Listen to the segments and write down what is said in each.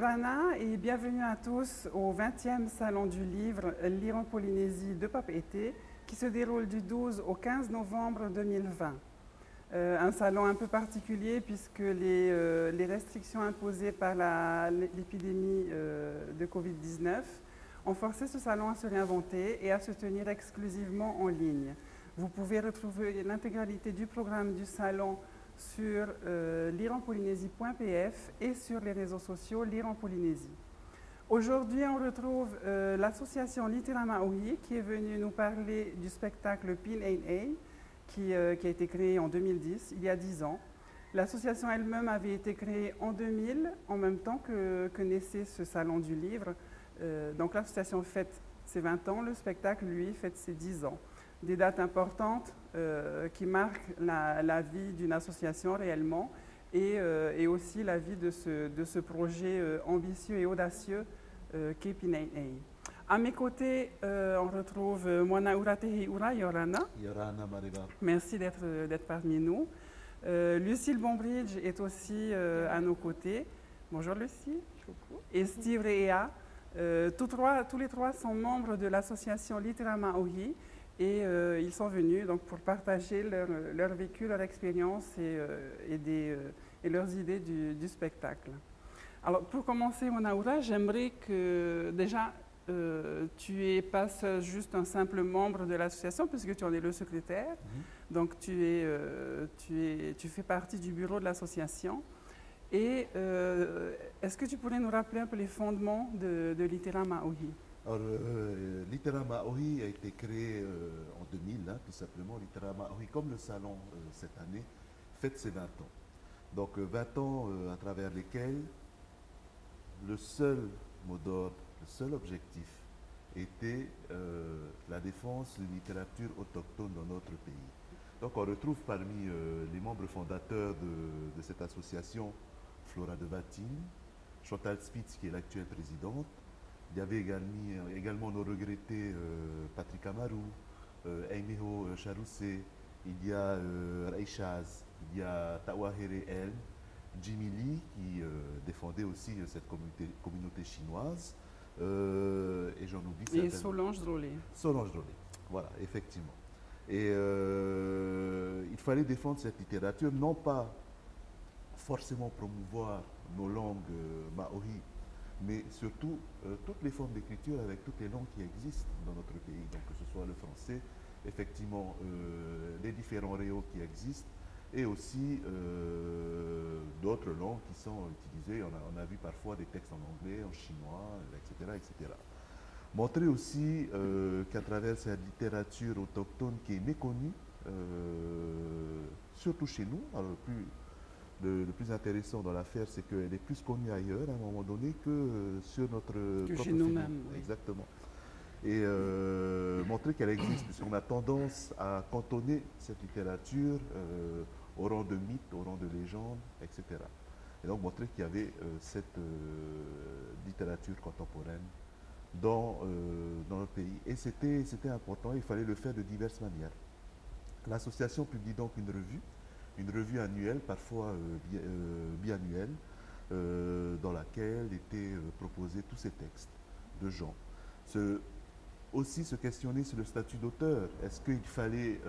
Yorana et bienvenue à tous au 20e Salon du Livre Lire en Polynésie de Papeete qui se déroule du 12 au 15 novembre 2020. Un salon un peu particulier puisque les restrictions imposées par l'épidémie de Covid-19 ont forcé ce salon à se réinventer et à se tenir exclusivement en ligne. Vous pouvez retrouver l'intégralité du programme du salon sur lireenpolynésie.pf et sur les réseaux sociaux Lire en Polynésie. Aujourd'hui, on retrouve l'association Littéra Maori qui est venue nous parler du spectacle Pin Ain qui a été créé en 2010, il y a 10 ans. L'association elle-même avait été créée en 2000, en même temps que naissait ce salon du livre. Donc l'association fête ses 20 ans, le spectacle, lui, fête ses 10 ans. Des dates importantes qui marquent la vie d'une association réellement et aussi la vie de ce projet ambitieux et audacieux qu'est Pin Ain. À mes côtés, on retrouve Moana Uratehi Ura Yorana. Yorana Mariba. Merci d'être parmi nous. Lucille Bombridge est aussi à nos côtés. Bonjour Lucie. Coucou. Et Steve Rea. Tous les trois sont membres de l'association Littéra Maori et ils sont venus donc, pour partager leur vécu, leur expérience et leurs idées du spectacle. Alors pour commencer, Moana, j'aimerais que déjà tu es pas juste un simple membre de l'association puisque tu en es le secrétaire, donc tu fais partie du bureau de l'association. Et est-ce que tu pourrais nous rappeler un peu les fondements de Littéra Maori? Alors, Littéra Maori a été créé en 2000, hein, tout simplement. Littéra Maori, comme le salon cette année, fête ses 20 ans. Donc 20 ans à travers lesquels le seul mot d'ordre, le seul objectif était la défense d'une littérature autochtone dans notre pays. Donc on retrouve parmi les membres fondateurs de cette association Flora de Vatine, Chantal Spitz qui est l'actuelle présidente. Il y avait également nos regrettés Patrick Amaru, Aimeho Charoussé, il y a Raishaz, il y a Tawahere El, Jimmy Lee qui défendait aussi cette communauté chinoise. Et j'en oublie certaines. Et Solange Drolet. Solange Drolet, voilà, effectivement. Et il fallait défendre cette littérature, non pas forcément promouvoir nos langues maoris, mais surtout toutes les formes d'écriture avec toutes les langues qui existent dans notre pays. Donc que ce soit le français, effectivement les différents réaux qui existent, et aussi d'autres langues qui sont utilisées. On a vu parfois des textes en anglais, en chinois, etc. etc. Montrer aussi qu'à travers cette littérature autochtone qui est méconnue, surtout chez nous, alors le plus intéressant dans l'affaire, c'est qu'elle est plus connue ailleurs à un moment donné que sur notre propre chez nous-mêmes. Oui. Exactement. Et montrer qu'elle existe, puisqu'on a tendance à cantonner cette littérature au rang de mythe, au rang de légende, etc. Et donc montrer qu'il y avait cette littérature contemporaine dans notre pays. Et c'était important, il fallait le faire de diverses manières. L'association publie donc une revue annuelle, parfois biannuelle, dans laquelle étaient proposés tous ces textes de gens. Aussi se questionner sur le statut d'auteur. Est-ce qu'il fallait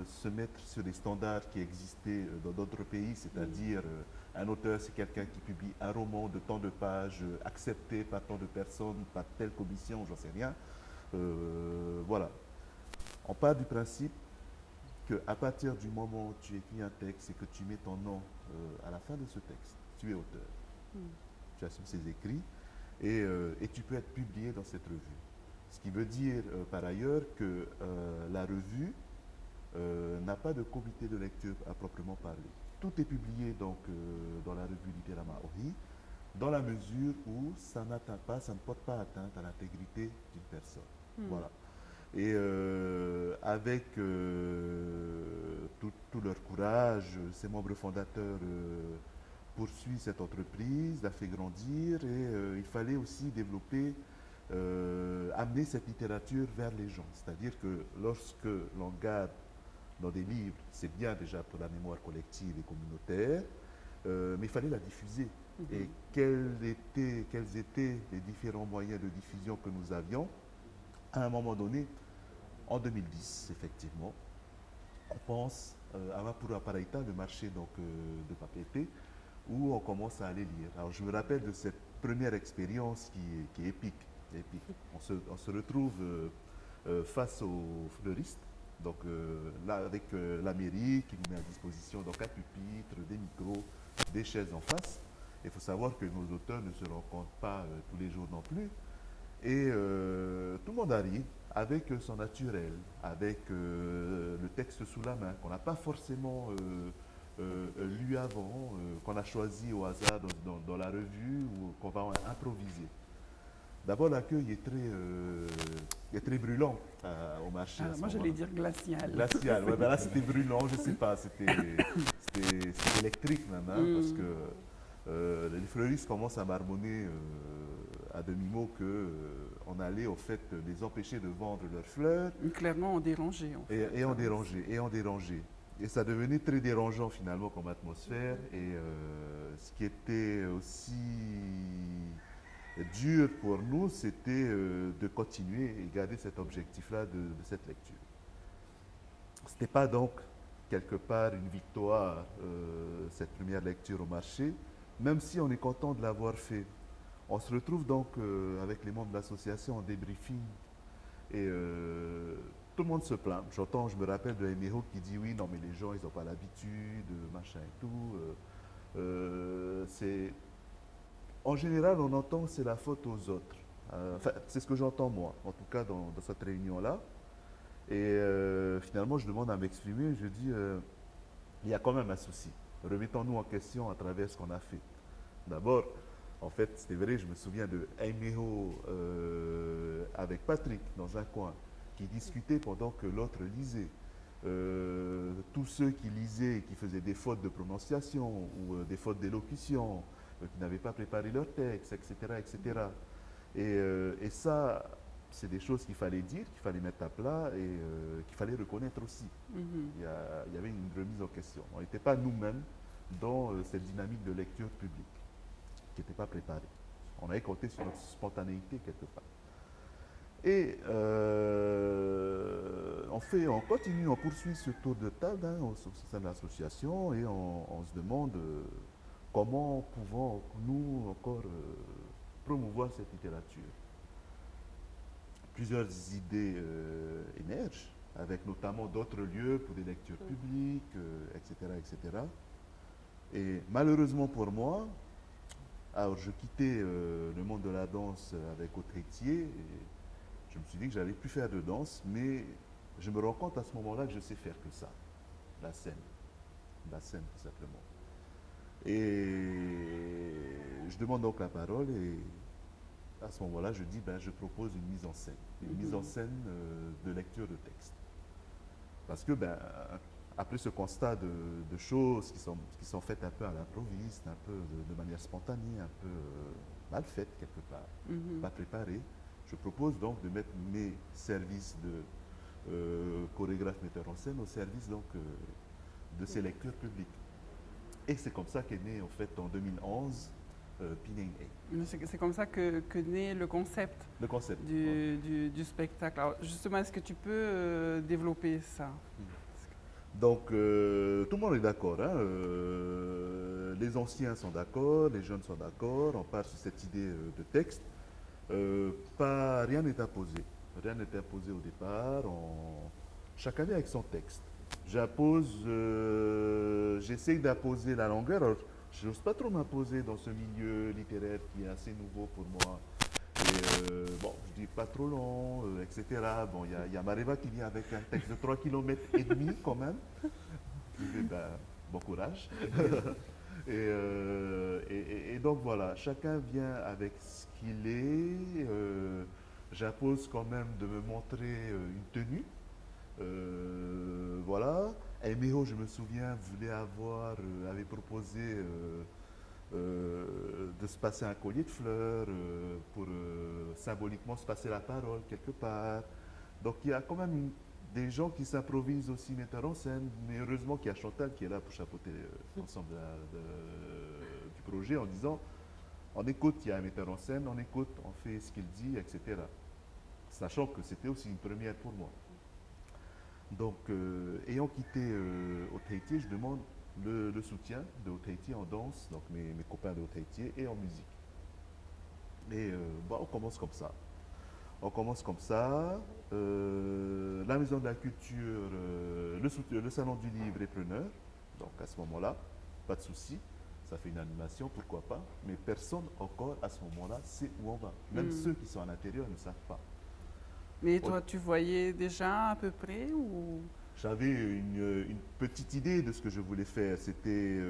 se mettre sur les standards qui existaient dans d'autres pays, c'est-à-dire un auteur, c'est quelqu'un qui publie un roman de tant de pages, accepté par tant de personnes, par telle commission, j'en sais rien. Voilà. On part du principe qu'à partir du moment où tu écris un texte et que tu mets ton nom à la fin de ce texte, tu es auteur. Tu assumes ses écrits et tu peux être publié dans cette revue. Ce qui veut dire par ailleurs que la revue n'a pas de comité de lecture à proprement parler. Tout est publié donc dans la revue Littéra Maori, dans la mesure où ça n'atteint pas, ça ne porte pas atteinte à l'intégrité d'une personne. Voilà. Et avec tout leur courage, ces membres fondateurs poursuivent cette entreprise, la fait grandir et il fallait aussi développer, amener cette littérature vers les gens. C'est-à-dire que lorsque l'on garde dans des livres, c'est bien déjà pour la mémoire collective et communautaire, mais il fallait la diffuser. et quels étaient les différents moyens de diffusion que nous avions à un moment donné, en 2010, effectivement. On pense à Mapura Paraita, le marché donc, de Papeete, où on commence à aller lire. Alors je me rappelle de cette première expérience qui est épique. On se retrouve face aux fleuristes, donc là avec la mairie qui nous met à disposition donc un pupitre, des micros, des chaises en face. Il faut savoir que nos auteurs ne se rencontrent pas tous les jours non plus. Et tout le monde arrive avec son naturel, avec le texte sous la main, qu'on n'a pas forcément lu avant, qu'on a choisi au hasard dans la revue ou qu'on va improviser. D'abord, l'accueil est très brûlant au marché. Moi, j'allais dire glacial. Glacial, ouais, ben là c'était brûlant, je ne sais pas, c'était électrique même, hein, parce que les fleuristes commencent à marmonner à demi-mot qu'on allait au fait les empêcher de vendre leurs fleurs. Clairement, on dérangeait. En fait. Et on dérangeait. Et ça devenait très dérangeant finalement comme atmosphère. Et ce qui était aussi dur pour nous, c'était de continuer et garder cet objectif-là de cette lecture. Ce n'était pas donc quelque part une victoire, cette première lecture au marché, même si on est content de l'avoir fait. On se retrouve donc avec les membres de l'association en débriefing et tout le monde se plaint. Je me rappelle de Emeho qui dit oui, non mais les gens ils n'ont pas l'habitude, machin et tout. En général, on entend c'est la faute aux autres. Enfin, c'est ce que j'entends moi, en tout cas dans cette réunion-là. Et finalement, je demande à m'exprimer, je dis, il y a quand même un souci. Remettons-nous en question à travers ce qu'on a fait. D'abord, en fait, c'était vrai, je me souviens de Aimeho avec Patrick dans un coin, qui discutait pendant que l'autre lisait. Tous ceux qui lisaient et qui faisaient des fautes de prononciation ou des fautes d'élocution, qui n'avaient pas préparé leur texte, etc. etc. Et ça, c'est des choses qu'il fallait dire, qu'il fallait mettre à plat et qu'il fallait reconnaître aussi. Il y avait une remise en question. On n'était pas nous-mêmes dans cette dynamique de lecture publique qui n'était pas préparée. On avait compté sur notre spontanéité quelque part. Et on continue, on poursuit ce tour de table au sein de l'association et on se demande comment pouvons-nous encore promouvoir cette littérature. Plusieurs idées émergent, avec notamment d'autres lieux pour des lectures publiques, etc., etc. Et malheureusement pour moi, alors je quittais le monde de la danse avec Autretier, et je me suis dit que j'allais plus faire de danse, mais je me rends compte à ce moment-là que je sais faire que ça, la scène tout simplement. Et je demande donc la parole et à ce moment-là, je dis, je propose une mise en scène, mise en scène de lecture de texte. Parce que, après ce constat de choses qui sont faites un peu à l'improviste, un peu de manière spontanée, un peu mal faites quelque part, pas préparées, je propose donc de mettre mes services de chorégraphe metteur en scène au service donc, de ces lectures publiques. Et c'est comme ça qu'est né en fait en 2011 Pin&A. C'est comme ça que naît le concept, du spectacle. Alors justement, est-ce que tu peux développer ça? Donc tout le monde est d'accord. Les anciens sont d'accord, les jeunes sont d'accord. On part sur cette idée de texte. Rien n'est imposé. Rien n'est imposé au départ. Chacun vient avec son texte. J'essaye d'imposer la longueur. Alors, je n'ose pas trop m'imposer dans ce milieu littéraire qui est assez nouveau pour moi. Et je dis pas trop long, etc. Bon, il y a Mareva qui vient avec un texte de 3,5 km quand même. Je dis, bon courage. Et donc voilà, chacun vient avec ce qu'il est. J'impose quand même de me montrer une tenue. Voilà. Aimeho, je me souviens, avait proposé de se passer un collier de fleurs pour symboliquement se passer la parole quelque part. Donc il y a quand même des gens qui s'improvisent aussi metteurs en scène, mais heureusement qu'il y a Chantal qui est là pour chapeauter l'ensemble du projet en disant on écoute, il y a un metteur en scène, on écoute, on fait ce qu'il dit, etc. Sachant que c'était aussi une première pour moi. Donc, ayant quitté Haute-Haïti, je demande le soutien de Haute-Haïti en danse, donc mes copains de Haute-Haïti, et en musique. Et on commence comme ça. On commence comme ça. La Maison de la Culture, le Salon du Livre est preneur. Donc à ce moment-là, pas de souci. Ça fait une animation, pourquoi pas. Mais personne encore à ce moment-là sait où on va. Même ceux qui sont à l'intérieur ne savent pas. Mais toi, tu voyais déjà à peu près ou... J'avais une petite idée de ce que je voulais faire. C'était...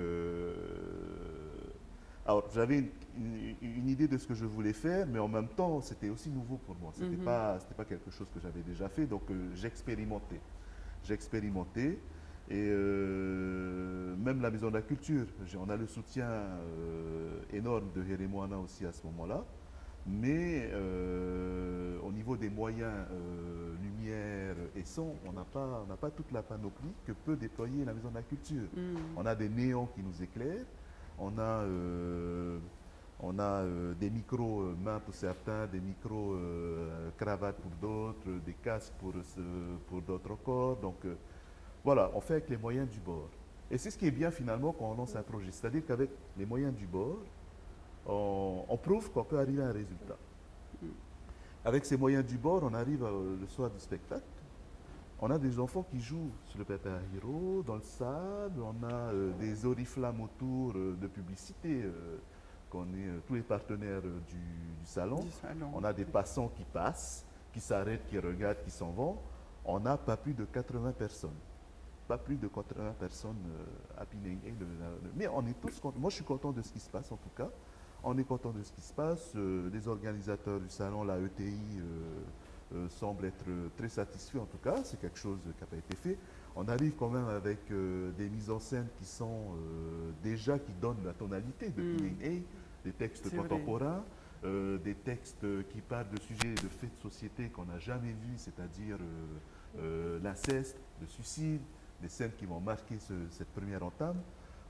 alors, j'avais une idée de ce que je voulais faire, mais en même temps, c'était aussi nouveau pour moi. C'était pas quelque chose que j'avais déjà fait, donc j'expérimentais. J'expérimentais, et même la Maison de la Culture, on a le soutien énorme de Hérémoana aussi à ce moment-là, mais au niveau des moyens, lumière et son, on n'a pas toute la panoplie que peut déployer la Maison de la Culture. On a des néons qui nous éclairent. On a des micros mains pour certains, des micros cravates pour d'autres, des casques pour d'autres encore. Donc voilà, on fait avec les moyens du bord. Et c'est ce qui est bien finalement quand on lance un projet. C'est-à-dire qu'avec les moyens du bord, on prouve qu'on peut arriver à un résultat. Avec ces moyens du bord, on arrive le soir du spectacle. On a des enfants qui jouent sur le Pépère Hero, dans le sable, on a des oriflammes autour de publicité, qu'on est tous les partenaires du salon. On a des passants qui passent, qui s'arrêtent, qui regardent, qui s'en vont. On n'a pas plus de 80 personnes. Pas plus de 80 personnes à Pinay. Mais on est tous contents. Moi, je suis content de ce qui se passe, en tout cas. On est content de ce qui se passe. Les organisateurs du salon, la ETI, semble être très satisfait en tout cas, c'est quelque chose qui n'a pas été fait. On arrive quand même avec des mises en scène qui sont déjà, qui donnent la tonalité de Pinay, des textes contemporains, des textes qui parlent de sujets de faits de société qu'on n'a jamais vus, c'est-à-dire l'inceste, le suicide, des scènes qui vont marquer cette première entame.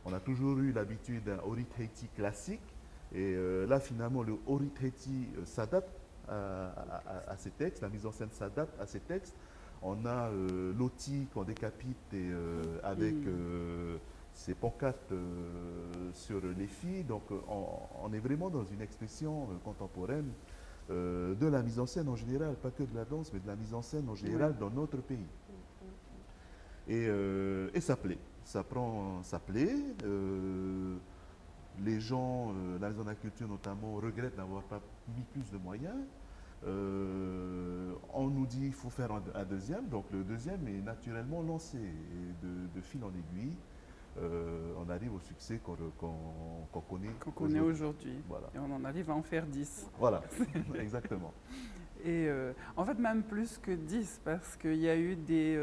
On a toujours eu l'habitude d'un Orit Haiti classique, et là finalement le Orit Haiti s'adapte à ces textes, la mise en scène s'adapte à ces textes. On a Loti qu'on décapite et, avec ses pancartes sur les filles. Donc on est vraiment dans une expression contemporaine de la mise en scène en général, pas que de la danse, mais de la mise en scène en général dans notre pays. Et ça plaît, ça plaît. Les gens, la Maison de la Culture notamment, regrettent d'avoir pas mis plus de moyens. On nous dit qu'il faut faire un deuxième, donc le deuxième est naturellement lancé. Et de fil en aiguille, on arrive au succès qu'on connaît aujourd'hui. Voilà. Et on en arrive à en faire 10. Voilà, exactement. Et en fait, même plus que 10, parce qu'il y a eu des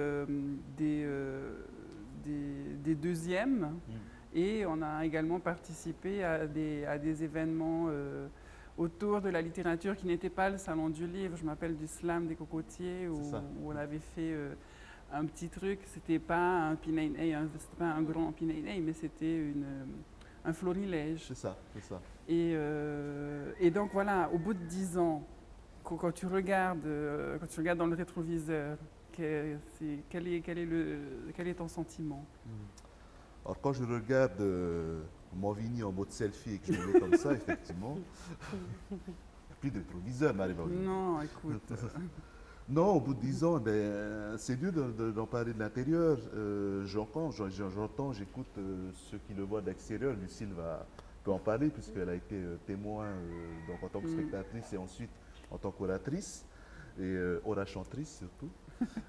deuxièmes. Et on a également participé à des événements autour de la littérature qui n'étaient pas le salon du livre. Je m'appelle du slam des cocotiers, où on avait fait un petit truc. C'était pas un Pinay, c'était pas un grand Pinay, mais c'était un florilège. C'est ça, c'est ça. Et donc voilà, au bout de 10 ans, quand tu regardes dans le rétroviseur, quel est ton sentiment? Alors quand je regarde Movini en mode selfie et que je me mets comme ça, effectivement, il n'y a plus de rétroviseur, Marie-Marie. Non, écoute. Non, au bout de 10 ans, c'est dur d'en parler de l'intérieur. J'entends, j'écoute ceux qui le voient de l'extérieur. Lucille peut en parler puisqu'elle a été témoin donc en tant que spectatrice et ensuite en tant qu'oratrice, et chantrice surtout,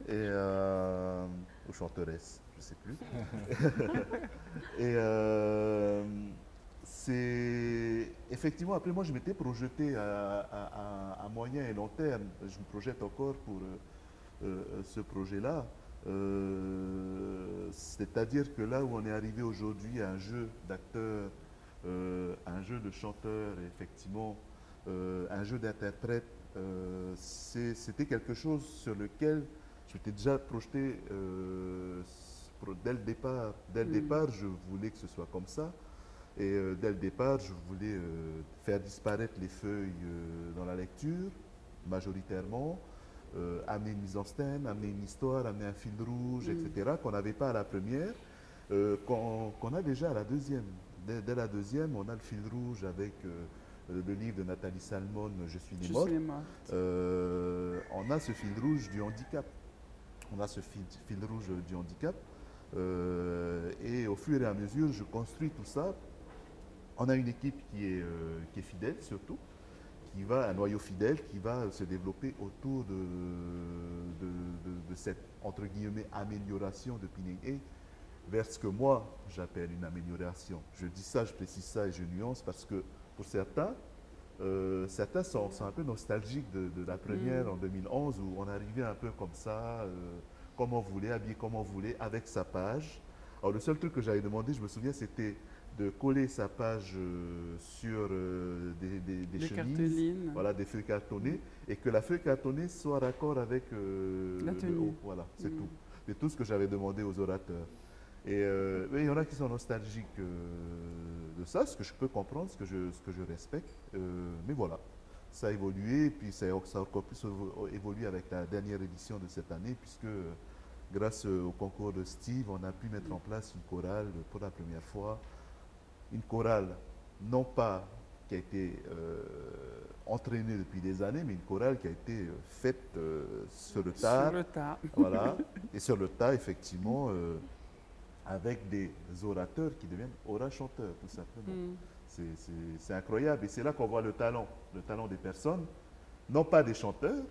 et, ou chanteresse. Je ne sais plus. Et c'est effectivement, après moi je m'étais projeté à moyen et long terme. Je me projette encore pour ce projet-là. C'est-à-dire que là où on est arrivé aujourd'hui à un jeu d'acteurs, un jeu de chanteurs, effectivement, un jeu d'interprètes, c'était quelque chose sur lequel je m'étais déjà projeté dès le départ. Dès le départ, je voulais que ce soit comme ça. Et dès le départ, je voulais faire disparaître les feuilles dans la lecture, majoritairement, amener une mise en scène, amener une histoire, amener un fil rouge, etc., qu'on n'avait pas à la première, qu'on a déjà à la deuxième. Dès la deuxième, on a le fil rouge avec le livre de Nathalie Salmon, Je suis né mort. On a ce fil rouge du handicap. On a ce fil rouge du handicap. Et au fur et à mesure, je construis tout ça. On a une équipe qui est fidèle surtout, un noyau fidèle qui va se développer autour de cette, entre guillemets, amélioration de Pinning A vers ce que moi j'appelle une amélioration. Je dis ça, je précise ça et je nuance parce que pour certains, certains sont un peu nostalgiques de la première en 2011 où on arrivait un peu comme ça, comme on voulait, habillé comme on voulait, avec sa page. Alors le seul truc que j'avais demandé, je me souviens, c'était de coller sa page sur des chemises, voilà, des feuilles cartonnées, et que la feuille cartonnée soit raccord avec la tenue. le haut. Voilà, c'est tout. C'est tout ce que j'avais demandé aux orateurs. Et il y en a qui sont nostalgiques de ça, ce que je peux comprendre, ce que je respecte. Mais voilà, ça a évolué, et puis ça a encore plus évolué avec la dernière édition de cette année, puisque grâce au concours de Steve, on a pu mettre en place une chorale pour la première fois. Une chorale, non pas qui a été entraînée depuis des années, mais une chorale qui a été faite sur le tas. Sur le tas. Voilà, et sur le tas, effectivement, avec des orateurs qui deviennent aura-chanteurs, tout simplement. C'est incroyable, et c'est là qu'on voit le talent des personnes, non pas des chanteurs,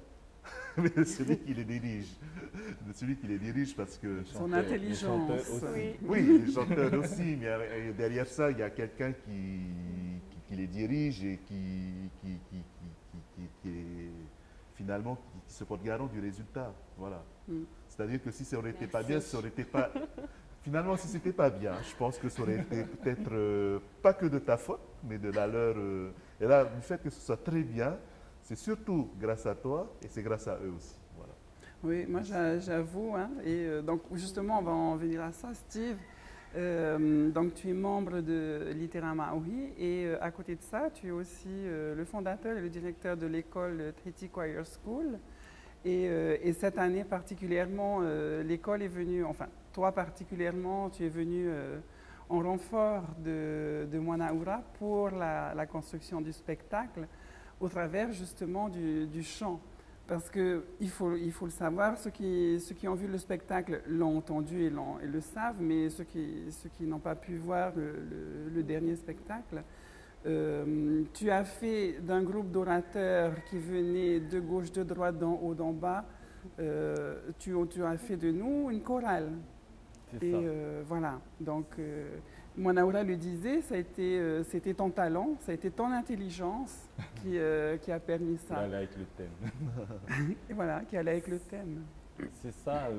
mais de celui qui les dirige. De celui qui les dirige parce que... Son intelligence. Oui, les chanteurs aussi, mais derrière ça, il y a quelqu'un qui les dirige et qui est finalement qui se porte garant du résultat. Voilà. C'est-à-dire que si ça aurait été pas bien, ça aurait été pas... Finalement, si c'était pas bien, je pense que ça aurait été peut-être pas que de ta faute, mais de la leur. Et là, du fait que ce soit très bien, c'est surtout grâce à toi et c'est grâce à eux aussi. Voilà. Oui, moi j'avoue, hein, et donc justement on va en venir à ça, Steve. Donc tu es membre de Littéralement Maui et à côté de ça, tu es aussi le fondateur et le directeur de l'école Treaty Choir School. Et cette année particulièrement, l'école est venue, enfin toi particulièrement, tu es venu en renfort de Moanaoura pour la construction du spectacle au travers justement du chant. Parce qu'il faut le savoir, ceux qui ont vu le spectacle l'ont entendu et le savent, mais ceux qui n'ont pas pu voir le dernier spectacle, tu as fait d'un groupe d'orateurs qui venaient de gauche, de droite, d'en haut, d'en bas, tu as fait de nous une chorale. Et voilà, donc Moanaoura le disait, c'était ton talent, ça a été ton intelligence qui a permis ça. Qui allait avec le thème. Et voilà, qui allait avec le thème. C'est ça,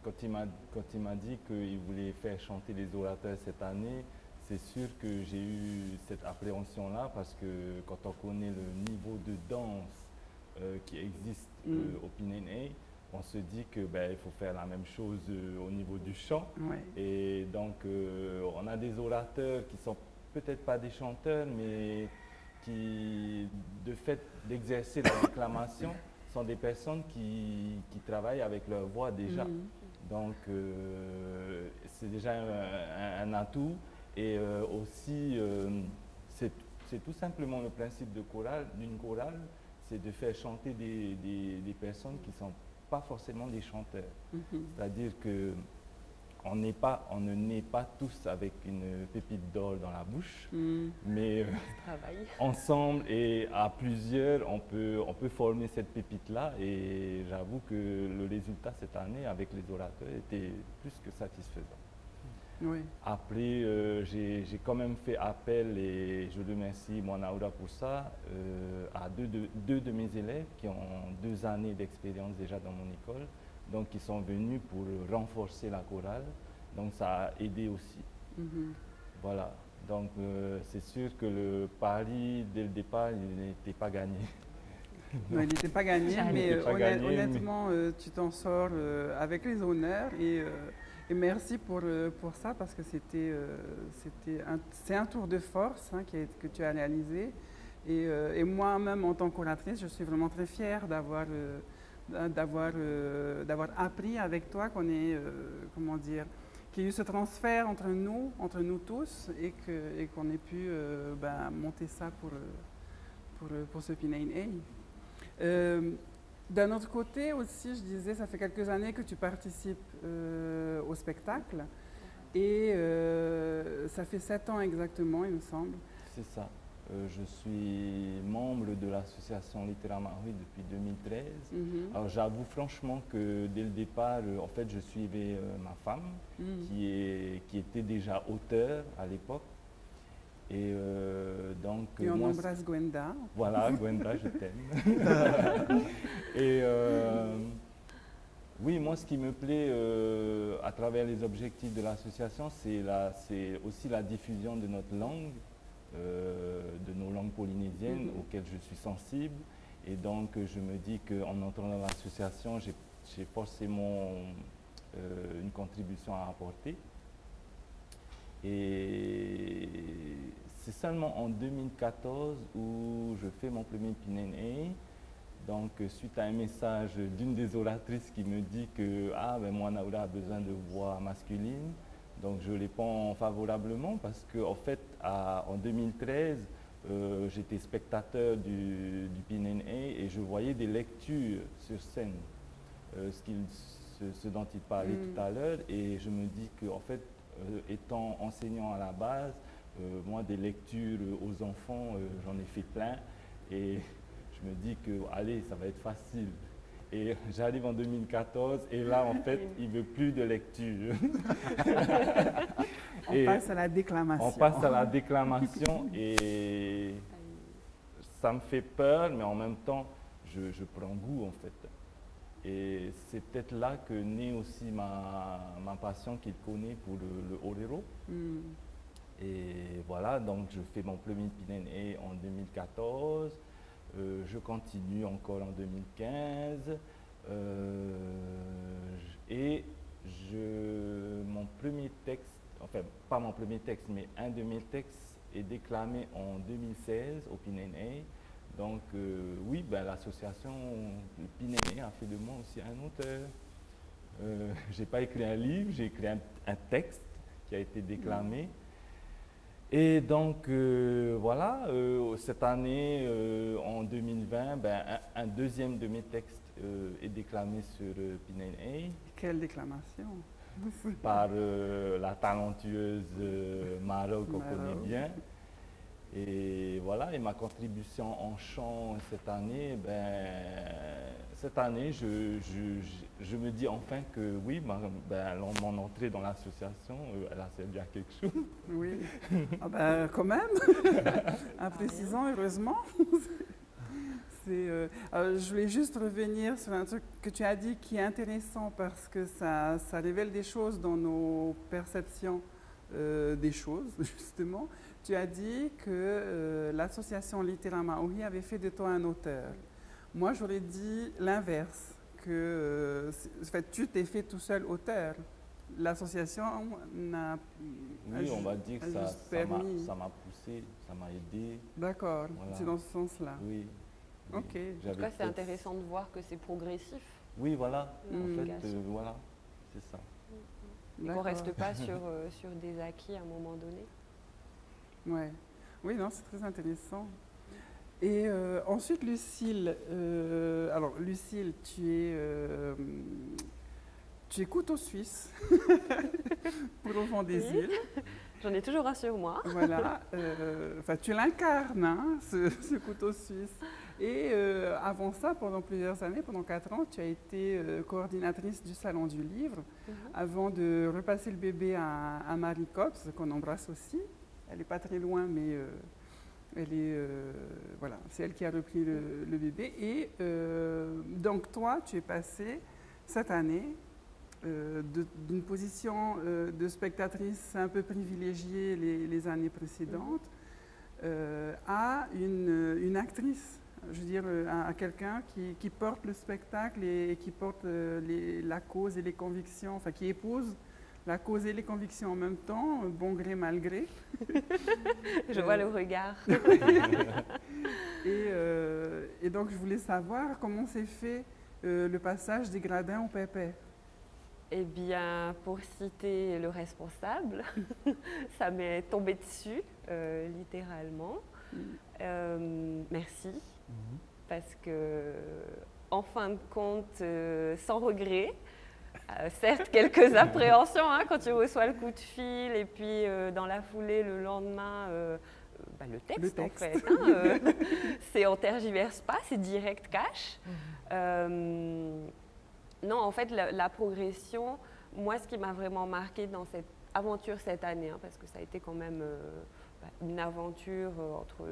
quand il m'a dit qu'il voulait faire chanter les orateurs cette année, c'est sûr que j'ai eu cette appréhension-là parce que quand on connaît le niveau de danse qui existe au Pinning A, on se dit que il faut faire la même chose au niveau du chant. Ouais. Et donc, on a des orateurs qui sont peut-être pas des chanteurs, mais qui, de fait d'exercer la déclamation, sont des personnes qui travaillent avec leur voix déjà. Donc, c'est déjà un atout. Et aussi, c'est tout simplement le principe d'une chorale, c'est de faire chanter des personnes qui ne sont pas forcément des chanteurs. C'est-à-dire que on ne naît pas tous avec une pépite d'or dans la bouche, mais ensemble et à plusieurs, on peut former cette pépite-là. Et j'avoue que le résultat cette année avec les orateurs était plus que satisfaisant. Oui. Après, j'ai quand même fait appel, et je remercie Moanaoura pour ça, à deux de mes élèves qui ont 2 années d'expérience déjà dans mon école, donc qui sont venus pour renforcer la chorale. Donc ça a aidé aussi. Voilà. Donc c'est sûr que le pari, dès le départ, il n'était pas gagné. Non, il n'était pas gagné, mais honnêtement, tu t'en sors avec les honneurs. Et merci pour ça, parce que c'est un tour de force hein, que tu as réalisé. Et moi-même, en tant qu'oratrice, je suis vraiment très fière d'avoir appris avec toi qu'on ait, comment dire, qu'il y ait eu ce transfert entre nous tous, et qu'on ait pu monter ça pour ce P9A. D'un autre côté aussi, je disais, ça fait quelques années que tu participes au spectacle, et ça fait 7 ans exactement, il me semble. C'est ça. Je suis membre de l'association Littéra Maui depuis 2013. Alors j'avoue franchement que dès le départ, en fait, je suivais ma femme qui était déjà auteure à l'époque. Et donc et on embrasse Gwenda. Voilà, Gwenda, je t'aime. Et oui, moi, ce qui me plaît à travers les objectifs de l'association, c'est aussi la diffusion de notre langue, de nos langues polynésiennes auxquelles je suis sensible. Et donc, je me dis qu'en entrant dans l'association, j'ai forcément une contribution à apporter. Et c'est seulement en 2014 où je fais mon premier P9A. Donc, suite à un message d'une des oratrices qui me dit que moi, Naoura a besoin de voix masculine. Donc, je réponds favorablement parce qu'en fait, en 2013, j'étais spectateur du P9A et je voyais des lectures sur scène, ce dont il parlait tout à l'heure. Et je me dis qu'en fait, étant enseignant à la base, moi, des lectures aux enfants, j'en ai fait plein. Et je me dis que, allez, ça va être facile. Et j'arrive en 2014 et là, en fait, il ne veut plus de lecture. On passe à la déclamation. On passe à la déclamation et ça me fait peur, mais en même temps, je prends goût, en fait. Et c'est peut-être là que naît aussi ma passion qu'il connaît pour le orero. Et voilà, donc je fais mon premier P9A en 2014. Je continue encore en 2015 et mon premier texte, enfin pas mon premier texte, mais un de mes textes est déclamé en 2016 au P9A. Donc oui, l'association P9A a fait de moi aussi un auteur. Je n'ai pas écrit un livre, j'ai écrit un texte qui a été déclamé. Et donc, voilà, cette année, en 2020, un deuxième de mes textes est déclamé sur P9A. Quelle déclamation? Par la talentueuse Maro qu'on connaît bien. Et voilà, et ma contribution en chant cette année, je me dis enfin que oui, mon entrée dans l'association, elle a servi à quelque chose. Oui, quand même, en précisant, heureusement. Je voulais juste revenir sur un truc que tu as dit qui est intéressant parce que ça révèle des choses dans nos perceptions des choses, justement. Tu as dit que l'association Littéra Maui avait fait de toi un auteur. Moi, j'aurais dit l'inverse, que en fait, tu t'es fait tout seul auteur. L'association n'a... Oui, on va dire que ça m'a poussé, ça m'a aidé. D'accord, voilà. C'est dans ce sens-là. Oui. Ok. En tout cas, c'est intéressant de voir que c'est progressif. Oui, voilà. En fait, voilà, c'est ça. Et qu'on ne reste pas sur des acquis à un moment donné. Ouais. Oui, non, c'est très intéressant. Et ensuite, Lucille, Lucille, tu es couteau suisse pour Enfants des îles. J'en ai toujours un sur moi. Voilà, tu l'incarnes, hein, ce couteau suisse. Et avant ça, pendant plusieurs années, pendant 4 ans, tu as été coordinatrice du Salon du Livre, avant de repasser le bébé à Marie Cops, qu'on embrasse aussi. Elle n'est pas très loin, mais c'est elle qui a repris le bébé. Et donc toi, tu es passée cette année d'une position de spectatrice un peu privilégiée les années précédentes à une actrice, je veux dire à quelqu'un qui porte le spectacle et qui porte la cause et les convictions, enfin qui épouse la cause et les convictions en même temps, bon gré, mal gré. Je vois le regard. Et donc, je voulais savoir comment s'est fait le passage des gradins au pépé. Eh bien, pour citer le responsable, ça m'est tombé dessus, littéralement. Merci, parce que, en fin de compte, sans regret, certes, quelques appréhensions quand tu reçois le coup de fil et puis dans la foulée, le lendemain, le texte. En fait. C'est on tergiverse pas, c'est direct cash. Non, en fait, la progression, moi, ce qui m'a vraiment marqué dans cette aventure cette année, parce que ça a été quand même une aventure entre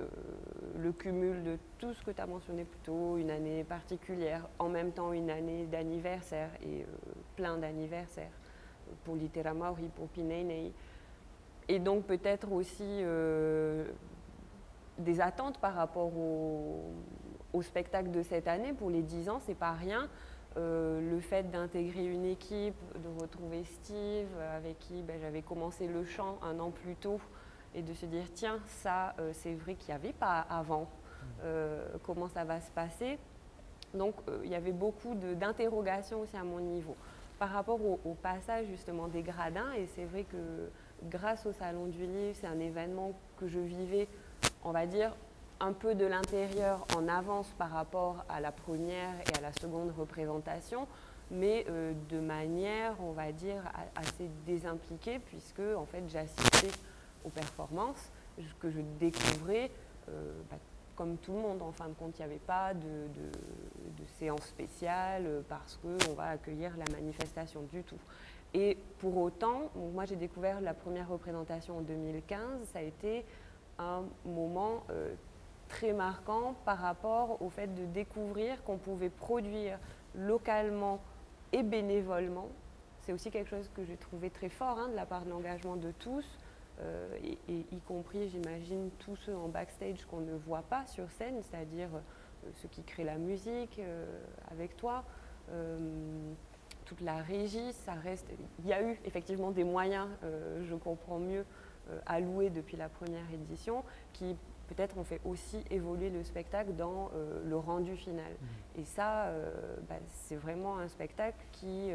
le cumul de tout ce que tu as mentionné plus tôt, une année particulière, en même temps une année d'anniversaire et plein d'anniversaires pour Litera Maori, pour Pineinei. Et donc peut-être aussi des attentes par rapport au spectacle de cette année. Pour les 10 ans, c'est pas rien. Le fait d'intégrer une équipe, de retrouver Steve, avec qui j'avais commencé le chant un an plus tôt, et de se dire, tiens, ça, c'est vrai qu'il n'y avait pas avant. Comment ça va se passer? Donc, il y avait beaucoup d'interrogations aussi à mon niveau. Par rapport au passage, justement, des gradins, et c'est vrai que grâce au Salon du Livre, c'est un événement que je vivais, on va dire, un peu de l'intérieur en avance par rapport à la première et à la seconde représentation, mais de manière, on va dire, assez désimpliquée, puisque en fait j'assistais aux performances, que je découvrais comme tout le monde. En fin de compte, il n'y avait pas de séance spéciale parce qu'on va accueillir la manifestation du tout. Et pour autant, moi j'ai découvert la première représentation en 2015, ça a été un moment très marquant par rapport au fait de découvrir qu'on pouvait produire localement et bénévolement. C'est aussi quelque chose que j'ai trouvé très fort de la part de l'engagement de tous, et y compris, j'imagine, tous ceux en backstage qu'on ne voit pas sur scène, c'est-à-dire ceux qui créent la musique avec toi, toute la régie, ça reste... Il y a eu effectivement des moyens, je comprends mieux, alloués depuis la première édition, qui peut-être ont fait aussi évoluer le spectacle dans le rendu final. Et ça, c'est vraiment un spectacle qui,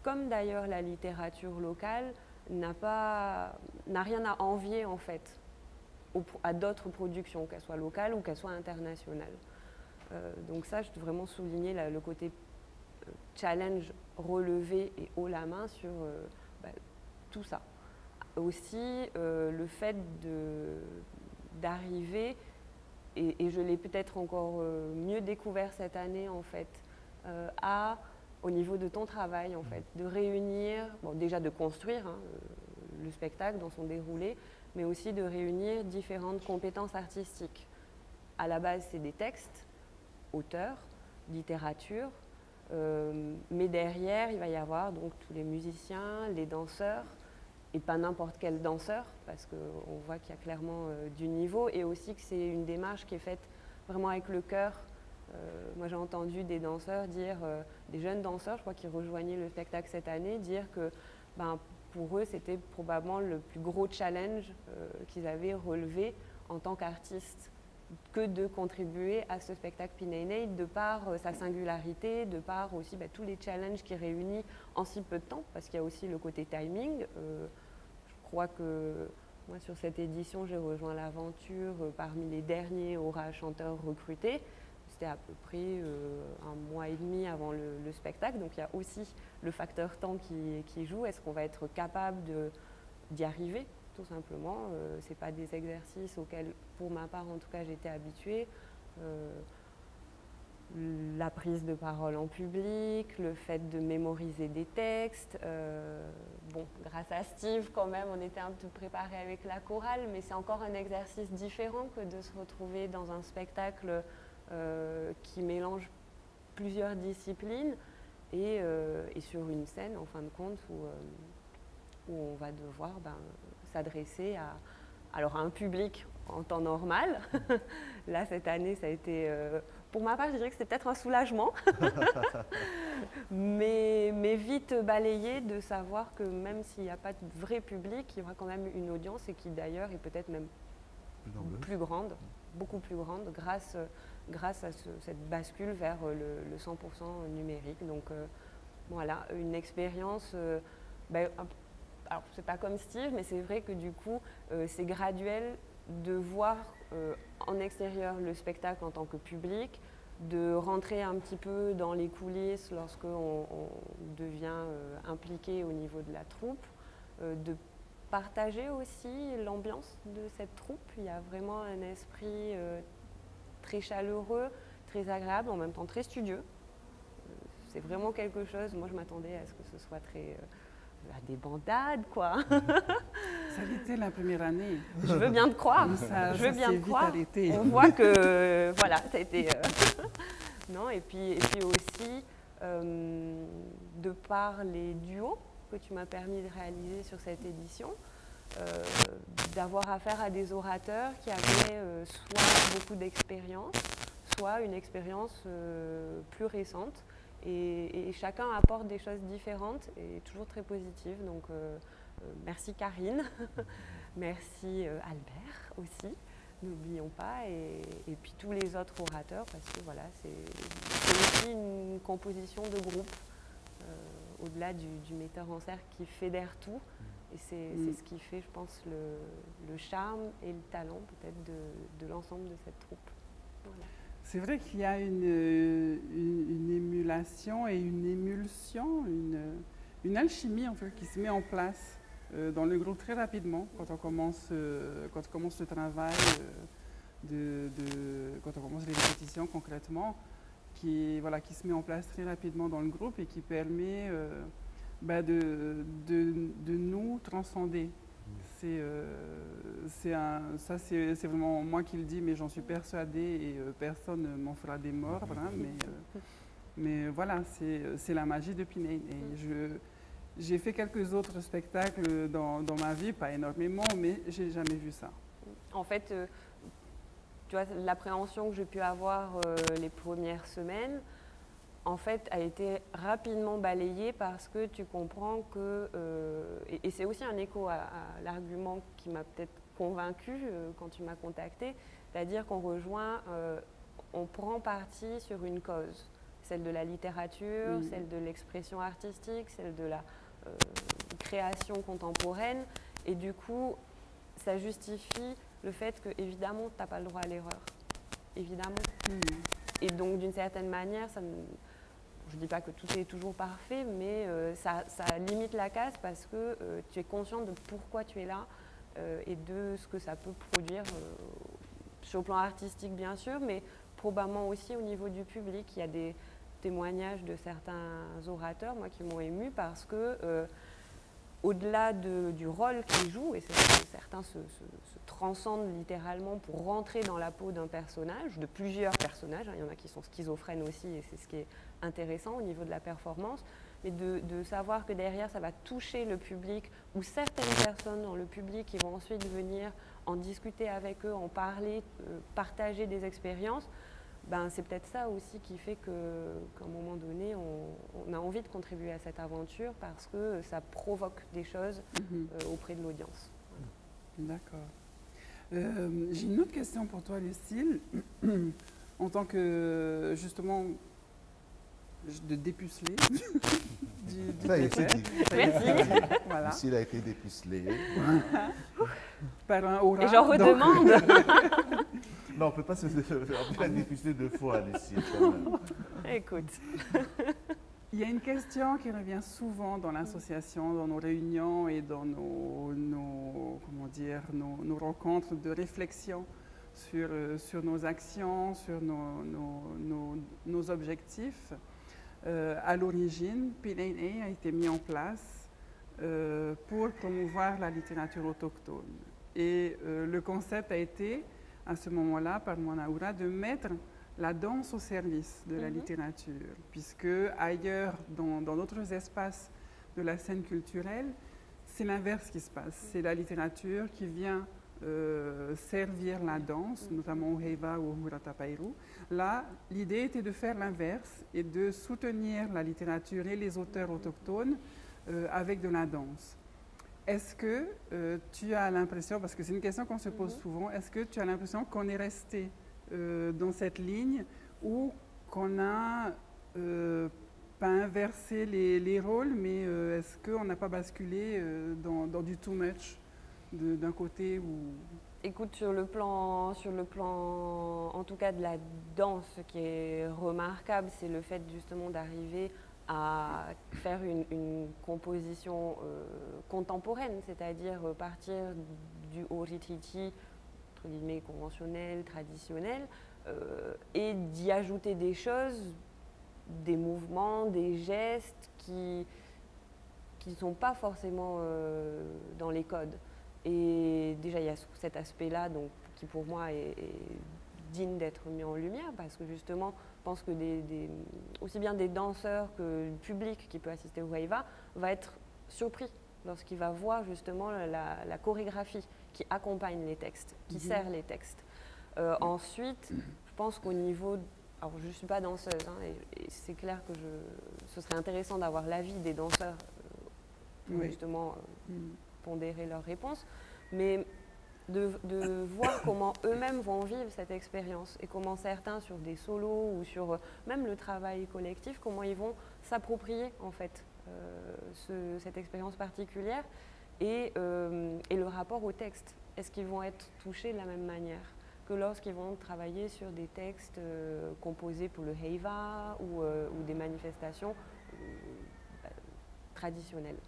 comme d'ailleurs la littérature locale, n'a rien à envier en fait à d'autres productions, qu'elles soient locales ou qu'elles soient internationales. Donc ça, je veux vraiment souligner le côté challenge relevé et haut la main sur tout ça. Aussi, le fait d'arriver, et je l'ai peut-être encore mieux découvert cette année en fait, au niveau de ton travail en fait, de réunir, déjà de construire le spectacle dans son déroulé, mais aussi de réunir différentes compétences artistiques. À la base, c'est des textes, auteurs, littérature, mais derrière, il va y avoir donc tous les musiciens, les danseurs, et pas n'importe quel danseur, parce qu'on voit qu'il y a clairement du niveau, et aussi que c'est une démarche qui est faite vraiment avec le cœur. Moi, j'ai entendu des danseurs dire, des jeunes danseurs, je crois, qui rejoignaient le spectacle cette année, dire que pour eux, c'était probablement le plus gros challenge qu'ils avaient relevé en tant qu'artistes, que de contribuer à ce spectacle Pineinei, de par sa singularité, de par aussi tous les challenges qu'il réunit en si peu de temps, parce qu'il y a aussi le côté timing. Je crois que moi, sur cette édition, j'ai rejoint l'aventure parmi les derniers aura chanteurs recrutés. C'était à peu près un mois et demi avant le spectacle, donc il y a aussi le facteur temps qui joue. Est-ce qu'on va être capable d'y arriver, tout simplement? Ce n'est pas des exercices auxquels, pour ma part en tout cas, j'étais habituée. La prise de parole en public, le fait de mémoriser des textes. Bon, grâce à Steve, quand même, on était un peu préparé avec la chorale, mais c'est encore un exercice différent que de se retrouver dans un spectacle qui mélange plusieurs disciplines et sur une scène, en fin de compte, où on va devoir s'adresser à un public en temps normal. Là, cette année, ça a été Pour ma part, je dirais que c'était peut-être un soulagement, mais vite balayé de savoir que même s'il n'y a pas de vrai public, il y aura quand même une audience et qui d'ailleurs est peut-être même plus grande, beaucoup plus grande, grâce à cette bascule vers le 100% numérique. Donc voilà, une expérience, alors c'est pas comme Steve, mais c'est vrai que du coup, c'est graduel de voir en extérieur le spectacle en tant que public, de rentrer un petit peu dans les coulisses lorsqu'on devient impliqué au niveau de la troupe, de partager aussi l'ambiance de cette troupe. Il y a vraiment un esprit très chaleureux, très agréable, en même temps très studieux. C'est vraiment quelque chose, moi je m'attendais à ce que ce soit très... à des bandades, quoi. Ça l'était la première année. Je veux bien te croire. Ça, je veux bien te croire. Arrêté. On voit que, voilà, ça a été... non, et puis aussi, de par les duos que tu m'as permis de réaliser sur cette édition, d'avoir affaire à des orateurs qui avaient soit beaucoup d'expérience, soit une expérience plus récente. Et chacun apporte des choses différentes et toujours très positives. Donc, merci Karine, merci Albert aussi, n'oublions pas, et puis tous les autres orateurs, parce que voilà, c'est aussi une composition de groupe, au-delà du metteur en scène qui fédère tout. Et c'est ce qui fait, je pense, le charme et le talent peut-être de l'ensemble de cette troupe. Voilà. C'est vrai qu'il y a une émulation et une émulsion, une alchimie en fait, qui se met en place dans le groupe très rapidement quand on commence le travail, quand on commence les répétitions concrètement, qui se met en place très rapidement dans le groupe et qui permet de nous transcender. C'est vraiment moi qui le dis, mais j'en suis persuadée et personne ne m'en fera démordre. Hein, mais voilà, c'est la magie de Pin 8. J'ai fait quelques autres spectacles dans ma vie, pas énormément, mais j'ai jamais vu ça. En fait, tu vois, l'appréhension que j'ai pu avoir les premières semaines, en fait, a été rapidement balayée parce que tu comprends que, et c'est aussi un écho à l'argument qui m'a peut-être convaincue quand tu m'as contactée, c'est-à-dire qu'on on prend parti sur une cause, celle de la littérature, celle de l'expression artistique, celle de la création contemporaine, et du coup, ça justifie le fait que, évidemment, tu n'as pas le droit à l'erreur, évidemment. Et donc, d'une certaine manière, je ne dis pas que tout est toujours parfait, mais ça limite la casse parce que tu es conscient de pourquoi tu es là et de ce que ça peut produire sur le plan artistique, bien sûr, mais probablement aussi au niveau du public. Il y a des témoignages de certains orateurs, moi, qui m'ont émue parce que, au-delà du rôle qu'ils jouent, et certains se transcendent littéralement pour rentrer dans la peau d'un personnage, de plusieurs personnages, hein, il y en a qui sont schizophrènes aussi, et c'est ce qui est intéressant au niveau de la performance, mais de savoir que derrière ça va toucher le public, ou certaines personnes dans le public qui vont ensuite venir en discuter avec eux, en parler, partager des expériences, ben, c'est peut-être ça aussi qui fait qu'à un moment donné, on a envie de contribuer à cette aventure parce que ça provoque des choses auprès de l'audience. Voilà. D'accord. J'ai une autre question pour toi, Lucille. En tant que, justement, de dépucelée Ça a été dit. Merci. Voilà. Lucille a été dépucelée. Par un aura. Et j'en redemande. Non, on ne peut pas se dépuceler deux fois, Lucille. Quand même. Écoute. Il y a une question qui revient souvent dans l'association, dans nos réunions et dans nos rencontres de réflexion sur nos actions, sur nos objectifs. À l'origine, Pin 8 a été mis en place pour promouvoir la littérature autochtone. Et le concept a été, à ce moment-là, par Mwanaoura, de mettre la danse au service de la littérature, puisque ailleurs, dans d'autres espaces de la scène culturelle, c'est l'inverse qui se passe. C'est la littérature qui vient servir la danse, notamment au Heiva ou au Huratapairu. Là, l'idée était de faire l'inverse et de soutenir la littérature et les auteurs autochtones avec de la danse. Est-ce que tu as l'impression, parce que c'est une question qu'on se pose souvent, est-ce que tu as l'impression qu'on est resté dans cette ligne ou qu'on n'a pas inversé les rôles, mais est-ce qu'on n'a pas basculé dans du too much d'un côté ou... Écoute, sur le plan, en tout cas de la danse, ce qui est remarquable, c'est le fait justement d'arriver à faire une composition contemporaine, c'est-à-dire partir du Orititi, entre guillemets, conventionnel, traditionnel, et d'y ajouter des choses, des mouvements, des gestes qui ne sont pas forcément dans les codes. Et déjà, il y a cet aspect-là qui pour moi est digne d'être mis en lumière, parce que justement, je pense que aussi bien des danseurs que le public qui peut assister au Heiva va être surpris lorsqu'il va voir justement la chorégraphie qui accompagne les textes, qui sert les textes. Ensuite, je pense qu'au niveau... Alors, je ne suis pas danseuse, hein, et c'est clair que ce serait intéressant d'avoir l'avis des danseurs pour justement pondérer leurs réponses, mais de voir comment eux-mêmes vont vivre cette expérience et comment certains, sur des solos ou sur même le travail collectif, comment ils vont s'approprier en fait cette expérience particulière et le rapport au texte. Est-ce qu'ils vont être touchés de la même manière que lorsqu'ils vont travailler sur des textes composés pour le Heiva ou des manifestations traditionnelles.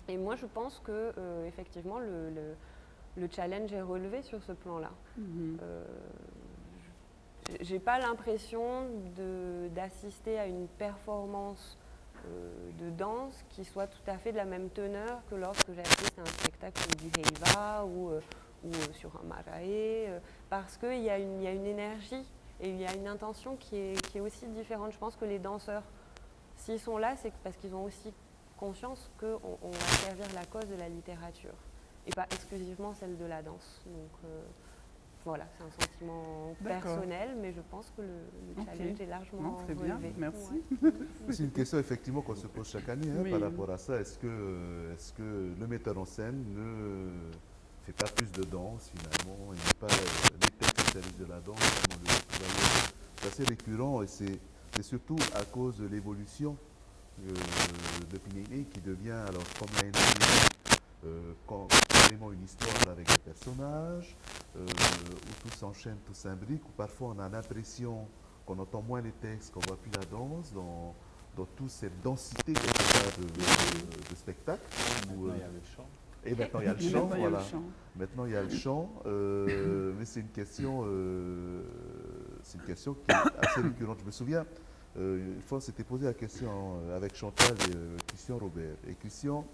Et moi, je pense que effectivement, le challenge est relevé sur ce plan-là. J'ai pas l'impression d'assister à une performance de danse qui soit tout à fait de la même teneur que lorsque j'assiste à un spectacle du Heiva ou sur un Marae, parce qu'il y a une énergie et il y a une intention qui est aussi différente. Je pense que les danseurs, s'ils sont là, c'est parce qu'ils ont aussi conscience qu'on va servir la cause de la littérature et pas exclusivement celle de la danse. Donc voilà, c'est un sentiment personnel, mais je pense que le challenge est largement très bien, relevé. merci. Ouais. C'est une question effectivement qu'on se pose chaque année par rapport à ça. Est-ce que le metteur en scène ne fait pas plus de danse finalement, il n'est pas les textes au service de la danse? C'est assez récurrent et c'est surtout à cause de l'évolution de Pinei qui devient, alors comme l'année dernière, carrément une histoire avec des personnages, où tout s'enchaîne, tout s'imbrique, où parfois on a l'impression qu'on entend moins les textes, qu'on ne voit plus la danse, dans toute cette densité de spectacle. Maintenant, il y a le chant. Et maintenant, il y a le chant, voilà. Maintenant, il y a le chant, mais c'est une question qui est assez récurrente. Je me souviens, une fois, on s'était posé la question avec Chantal et Christian Robert. Et Christian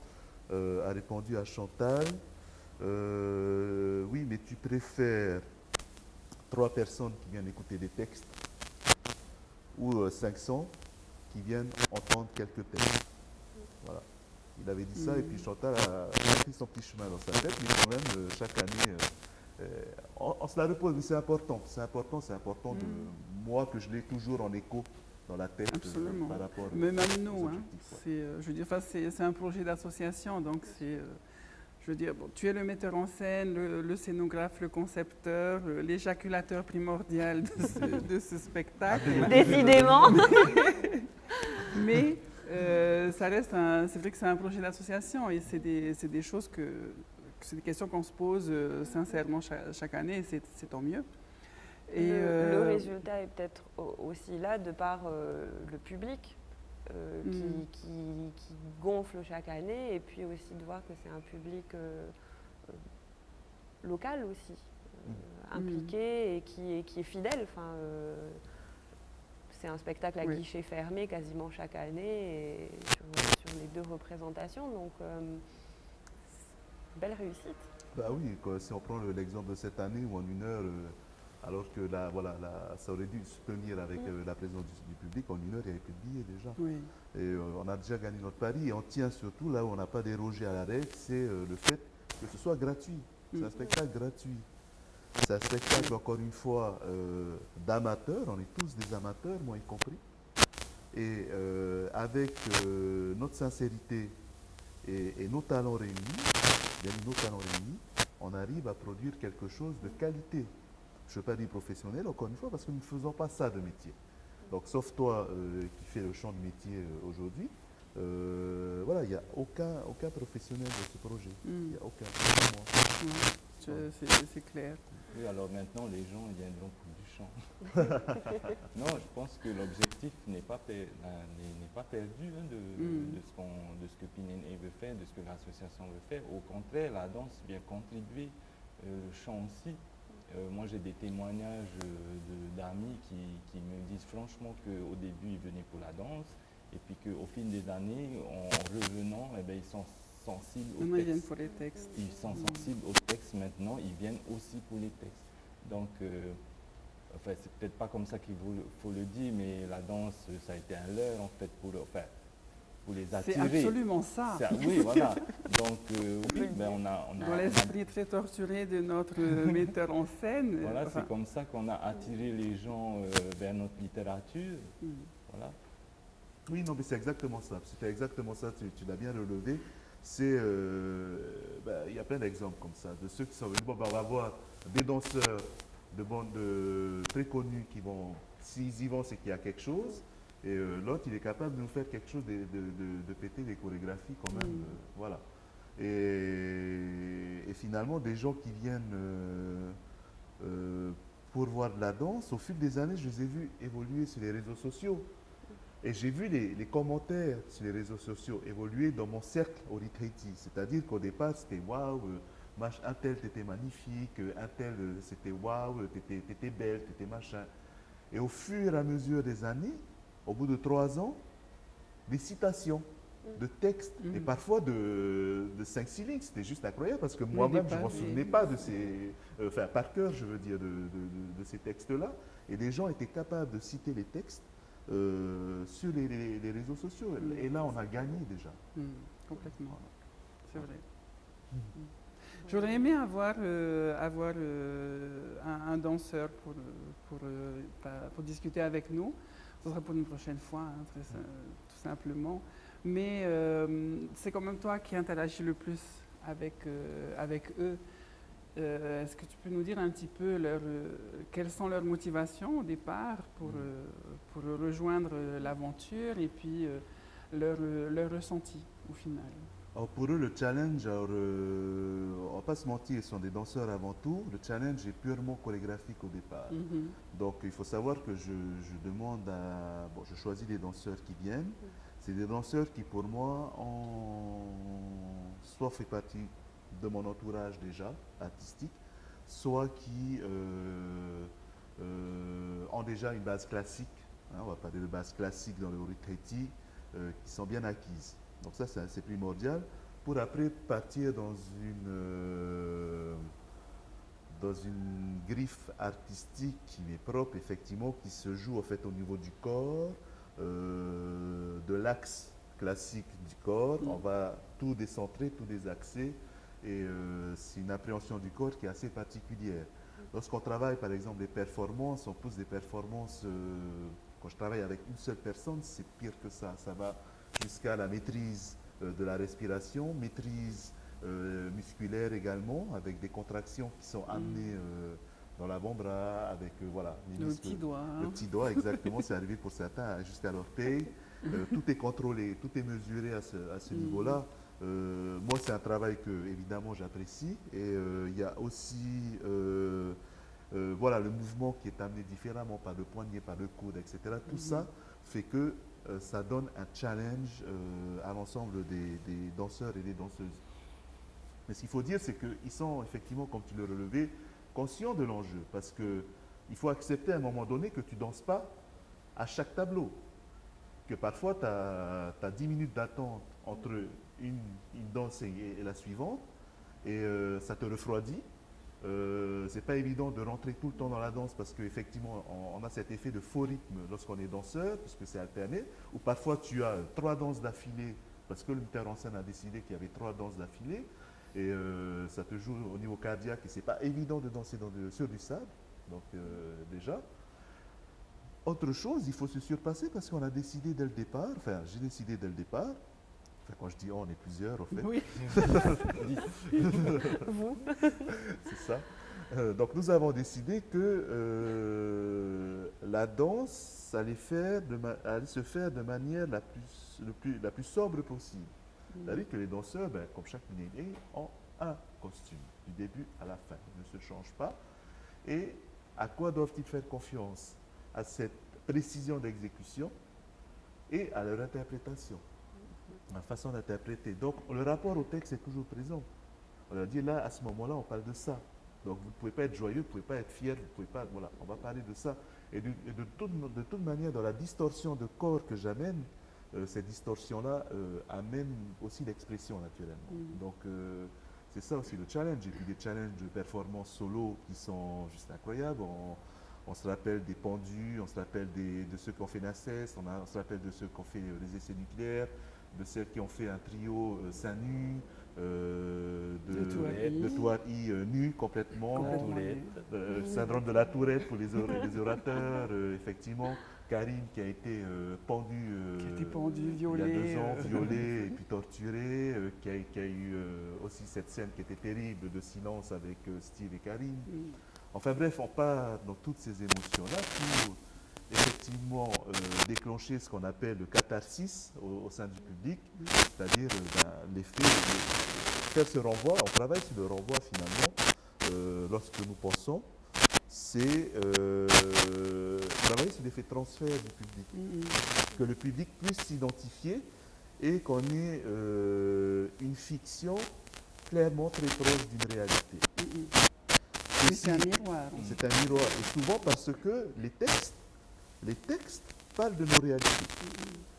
a répondu à Chantal, oui, mais tu préfères 3 personnes qui viennent écouter des textes ou 500 qui viennent entendre quelques textes. Voilà. Il avait dit ça et puis Chantal a pris son petit chemin dans sa tête, mais quand même, chaque année, on se la repose, mais c'est important. C'est important de moi que je l'ai toujours en écho dans la tête par rapport mais même nous, hein, je veux dire, c'est un projet d'association, donc c'est, je veux dire, bon, tu es le metteur en scène, le scénographe, le concepteur, l'éjaculateur primordial de ce spectacle. Décidément. Mais ça reste, c'est vrai que c'est un projet d'association et c'est des choses c'est des questions qu'on se pose sincèrement chaque année et c'est tant mieux. Et le résultat est peut-être aussi là de par le public qui gonfle chaque année et puis aussi de voir que c'est un public local aussi, impliqué et qui est fidèle. Enfin, c'est un spectacle à guichet fermé quasiment chaque année et sur les 2 représentations, donc belle réussite. Bah oui, si on prend l'exemple de cette année où en 1 heure, alors que ça aurait dû se tenir avec la présence du public, en 1 heure il n'y avait plus de billets déjà. Oui. Et on a déjà gagné notre pari et on tient surtout là où on n'a pas dérogé à la règle, c'est le fait que ce soit gratuit. C'est un spectacle gratuit. C'est un spectacle, encore une fois, d'amateurs. On est tous des amateurs, moi y compris. Et avec notre sincérité et nos talents réunis, on arrive à produire quelque chose de qualité. Je ne veux pas dire professionnel, encore une fois, parce que nous ne faisons pas ça de métier. Donc, sauf toi qui fais le champ de métier aujourd'hui, voilà, il n'y a aucun professionnel de ce projet. Il n'y a aucun. C'est clair. Oui, alors maintenant, les gens ils viendront pour du chant. Non, je pense que l'objectif n'est pas perdu hein, de ce que PIN&A veut faire, de ce que l'association veut faire. Au contraire, la danse vient contribuer, le chant aussi. Moi, j'ai des témoignages d'amis qui me disent franchement qu'au début, ils venaient pour la danse et puis qu'au fil des années, en revenant, eh bien, ils sont sensibles aux textes. Ils viennent pour les textes. Ils sont sensibles aux textes maintenant, ils viennent aussi pour les textes. Donc, enfin, c'est peut-être pas comme ça qu'il faut le dire, mais la danse, ça a été un leurre en fait pour les attirer. C'est absolument ça. Oui, voilà. Donc, oui, ben on a dans l'esprit très torturé de notre metteur en scène. Voilà, c'est comme ça qu'on a attiré les gens vers notre littérature. Voilà. Oui, non, mais c'est exactement ça. C'était exactement ça, tu l'as bien relevé. C'est, y a plein d'exemples comme ça, de ceux qui sont venus. Bon, on va voir des danseurs de bandes très connus qui vont, s'ils y vont, c'est qu'il y a quelque chose. Et l'autre, il est capable de nous faire quelque chose, de péter des chorégraphies quand même. Voilà. Et finalement, des gens qui viennent pour voir de la danse, au fil des années, je les ai vus évoluer sur les réseaux sociaux. Et j'ai vu les commentaires sur les réseaux sociaux évoluer dans mon cercle Oritreiti. C'est-à-dire qu'au départ, c'était waouh, un tel, t'étais magnifique, un tel, c'était waouh, t'étais belle, t'étais machin. Et au fur et à mesure des années, au bout de 3 ans, des citations de textes, et parfois de 5-6 lignes. C'était juste incroyable parce que moi-même, je ne m'en souvenais pas de ces, enfin par cœur, je veux dire, de ces textes-là. Et les gens étaient capables de citer les textes sur les réseaux sociaux. Et là, on a gagné déjà. Complètement. C'est vrai. J'aurais aimé avoir un danseur pour discuter avec nous. Ce sera pour une prochaine fois, hein, tout simplement. Mais c'est quand même toi qui interagis le plus avec eux. Est-ce que tu peux nous dire un petit peu quelles sont leurs motivations au départ pour rejoindre l'aventure et puis leur ressenti au final? Alors pour eux, le challenge, on ne va pas se mentir, ils sont des danseurs avant tout. Le challenge est purement chorégraphique au départ. Donc il faut savoir que je demande à... Bon, je choisis les danseurs qui viennent. C'est des danseurs qui, pour moi, ont soit fait partie de mon entourage déjà, artistique, soit qui ont déjà une base classique, hein, on va parler de base classique dans le Oritreiti, qui sont bien acquises. Donc ça, c'est primordial pour après partir dans une griffe artistique qui m'est propre, effectivement, qui se joue en fait au niveau du corps, de l'axe classique du corps. On va tout décentrer, tout désaxer, et c'est une appréhension du corps qui est assez particulière. Lorsqu'on travaille par exemple des performances, on pousse des performances, quand je travaille avec une seule personne, c'est pire que ça. Ça va jusqu'à la maîtrise de la respiration, maîtrise musculaire également, avec des contractions qui sont amenées dans l'avant-bras, avec voilà, le petit doigt. Le petit doigt, exactement, c'est arrivé pour certains jusqu'à l'orteil. Tout est contrôlé, tout est mesuré à ce niveau-là. Moi, c'est un travail que, évidemment, j'apprécie. Et il y a aussi voilà, le mouvement qui est amené différemment, par le poignet, par le coude, etc. Tout ça fait que ça donne un challenge à l'ensemble des danseurs et des danseuses. Mais ce qu'il faut dire, c'est qu'ils sont effectivement, comme tu le relevais, conscients de l'enjeu. Parce qu'il faut accepter à un moment donné que tu ne danses pas à chaque tableau. Que parfois, tu as 10 minutes d'attente entre une danse et la suivante, et ça te refroidit. C'est pas évident de rentrer tout le temps dans la danse parce qu'effectivement, on a cet effet de faux rythme lorsqu'on est danseur, puisque c'est alterné, ou parfois tu as 3 danses d'affilée parce que le metteur en scène a décidé qu'il y avait 3 danses d'affilée. Et ça te joue au niveau cardiaque et c'est pas évident de danser sur du sable. Donc déjà. Autre chose, il faut se surpasser parce qu'on a décidé dès le départ, enfin j'ai décidé dès le départ, enfin quand je dis on est plusieurs au fait. Oui. Vous. C'est ça. Donc nous avons décidé que la danse allait se faire de manière la plus sobre possible. C'est-à-dire que les danseurs, ben, comme chaque Minéné, ont un costume, du début à la fin. Ils ne se changent pas. Et à quoi doivent-ils faire confiance? À cette précision d'exécution et à leur interprétation, la façon d'interpréter. Donc le rapport au texte est toujours présent. On leur dit là, à ce moment-là, on parle de ça. Donc vous ne pouvez pas être joyeux, vous ne pouvez pas être fier, vous ne pouvez pas... Voilà, on va parler de ça. Et de toute manière, dans la distorsion de corps que j'amène, cette distorsion-là amène aussi l'expression naturellement. Donc c'est ça aussi le challenge. Et puis des challenges de performance solo qui sont juste incroyables. On se rappelle des pendus, on se rappelle de ceux qui ont fait NACES, on se rappelle de ceux qui ont fait les essais nucléaires, de ceux qui ont fait un trio seins nus, de Touari nu complètement, le syndrome de la tourette pour les orateurs, effectivement. Karim qui a été pendu, violé, il y a 2 ans, violé et puis torturé, qui a eu aussi cette scène qui était terrible de silence avec Steve et Karim. Enfin bref, on part dans toutes ces émotions-là pour effectivement déclencher ce qu'on appelle le catharsis au sein du public, c'est-à-dire l'effet de faire ce renvoi. On travaille sur le renvoi finalement lorsque nous pensons, c'est travailler sur l'effet transfert du public, que le public puisse s'identifier et qu'on ait une fiction clairement très proche d'une réalité. C'est un miroir. C'est un miroir. Et souvent parce que les textes parlent de nos réalités.